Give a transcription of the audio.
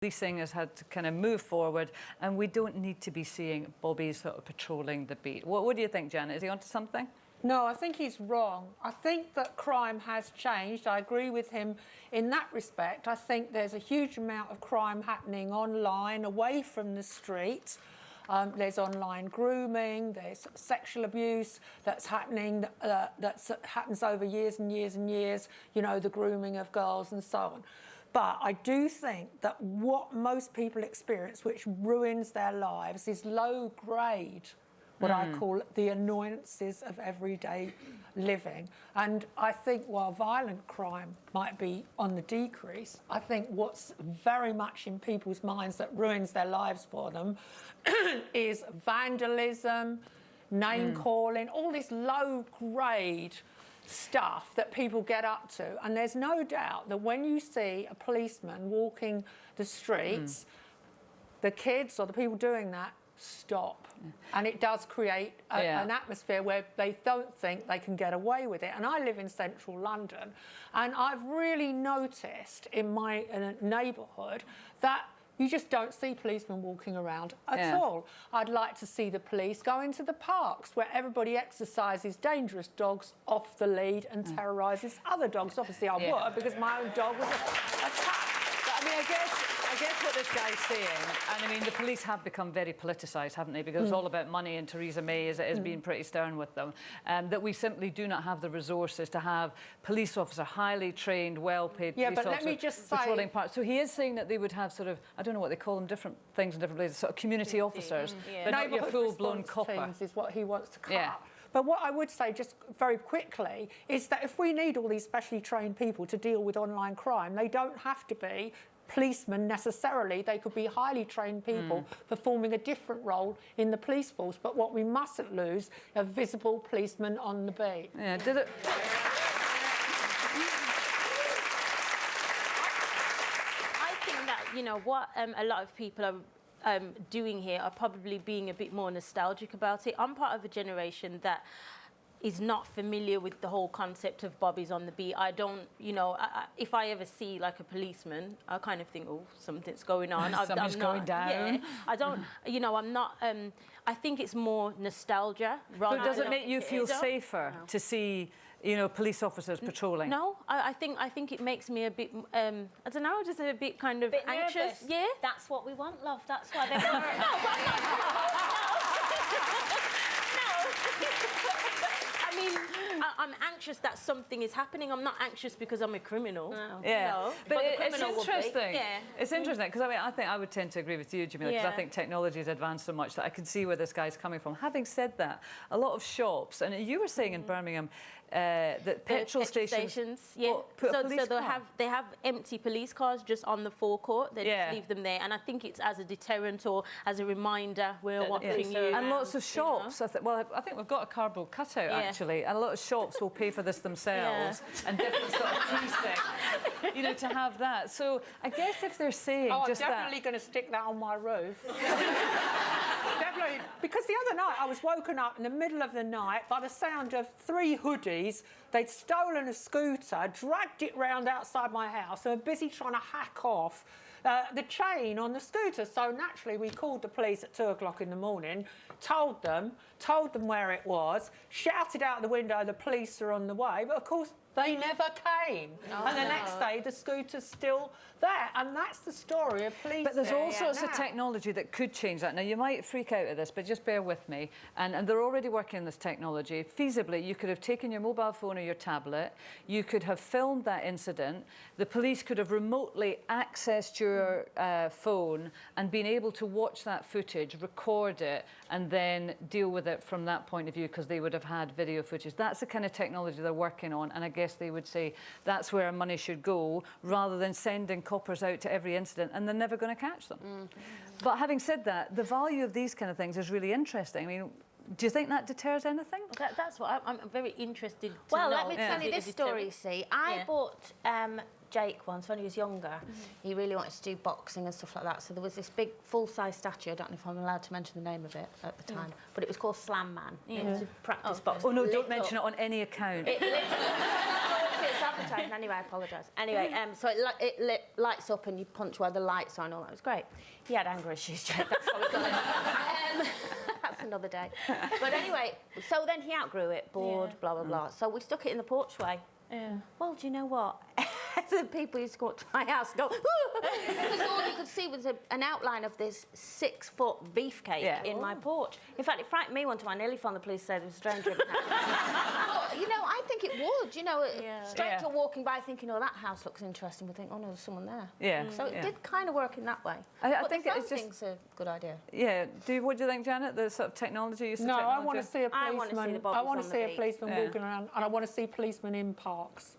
Policing has had to kind of move forward, and we don't need to be seeing Bobbies sort of patrolling the beat. What do you think, Janet? Is he onto something? No, I think he's wrong. I think that crime has changed. I agree with him in that respect. I think there's a huge amount of crime happening online, away from the streets. There's online grooming, there's sexual abuse that's happening, that happens over years and years and years, you know, the grooming of girls and so on. But I do think that what most people experience, which ruins their lives, is low-grade, what I call the annoyances of everyday living. And I think while violent crime might be on the decrease, I think what's very much in people's minds that ruins their lives for them is vandalism, name-calling, all this low-grade stuff that people get up to. And there's no doubt that when you see a policeman walking the streets, the kids or the people doing that stop. And it does create an atmosphere where they don't think they can get away with it. And I live in central London, and I've really noticed in my neighbourhood that you just don't see policemen walking around at all. I'd like to see the police go into the parks where everybody exercises dangerous dogs off the lead and terrorises other dogs. Obviously, I would, because my own dog was attacked. But, I mean, I guess what this guy's saying, and I mean, the police have become very politicised, haven't they? Because it's all about money, and Theresa May is being pretty stern with them. That we simply do not have the resources to have police officers, highly trained, well-paid police officers, let me just say, patrolling parts. So he is saying that they would have sort of, I don't know what they call them, different things in different places, sort of community officers, but not your full-blown copper. Is what he wants to cut. But what I would say, just very quickly, is that if we need all these specially trained people to deal with online crime, they don't have to be policemen necessarily. They could be highly trained people performing a different role in the police force. But what we mustn't lose are visible policemen on the beat. Yeah, did it... I think that, you know, what a lot of people are doing here are probably being a bit more nostalgic about it. I'm part of a generation that is not familiar with the whole concept of Bobbies on the beat. I don't, you know, if I ever see like a policeman, I kind of think, oh, something's going on. Something's going down. Yeah, I don't, you know, I'm not, I think it's more nostalgia. But does it make you feel safer to see, you know, police officers patrolling? No, I think it makes me a bit, I don't know, just a bit kind of anxious. Nervous. Yeah. That's what we want, love. That's why they're I'm anxious that something is happening. I'm not anxious because I'm a criminal. No. Yeah, no, but it's interesting. Yeah. It's interesting because I mean, I think I would tend to agree with you, Jamila, because I think technology has advanced so much that I can see where this guy's coming from. Having said that, a lot of shops, and you were saying in Birmingham that petrol stations, so car. they have empty police cars just on the forecourt. They just leave them there, and I think it's as a deterrent or as a reminder we're watching you. And lots of shops. You know? I think we've got a cardboard cutout actually, and a lot of shops will pay for this themselves and different sort of precinct, you know, to have that. So I guess if they're saying I'm just definitely going to stick that on my roof. Definitely, because the other night I was woken up in the middle of the night by the sound of 3 hoodies. They'd stolen a scooter, dragged it round outside my house, and were busy trying to hack off the chain on the scooter. So naturally, we called the police at 2 o'clock in the morning, told them where it was, shouted out the window, the police are on the way. But of course, they never came. And the next day, the scooter's still there. And that's the story of police. But there's all sorts of technology that could change that. Now, you might freak out at this, but just bear with me. And they're already working on this technology. Feasibly, you could have taken your mobile phone or your tablet. You could have filmed that incident. The police could have remotely accessed your phone and been able to watch that footage, record it, and then deal with it from that point of view, because they would have had video footage. That's the kind of technology they're working on. And I guess they would say that's where our money should go, rather than sending coppers out to every incident, and they're never going to catch them. But having said that, the value of these kind of things is really interesting. I mean, do you think that deters anything? That's what I'm very interested to know. Well, let me tell you this story, see. I bought Jake once when he was younger. He really wanted to do boxing and stuff like that. So there was this big full-size statue. I don't know if I'm allowed to mention the name of it at the time, but it was called Slam Man. It was a practice boxing. Oh no, don't mention it on any account. It literally advertising anyway, I apologise. Anyway, so it lights up and you punch where the lights are and all that. It was great. He had anger issues, Jake, that's what we got it. That's another day. But anyway, so then he outgrew it, bored, blah, blah, blah. So we stuck it in the porchway. Yeah. Well, do you know what? The people used to go up to my house and go, because all you could see was an outline of this 6-foot beefcake in my porch. In fact, it frightened me one time. I nearly found the police said there was a stranger in the house. But, you know, I think it would. You know, a stranger walking by thinking, oh, that house looks interesting, would think, oh, no, there's someone there. Yeah. So it did kind of work in that way. I think it's just a good idea. Yeah. What do you think, Janet? The sort of technology? No, I want to see a policeman. I want to see the Bobbies I want to on see the a beach. policeman walking around, and I want to see policemen in parks.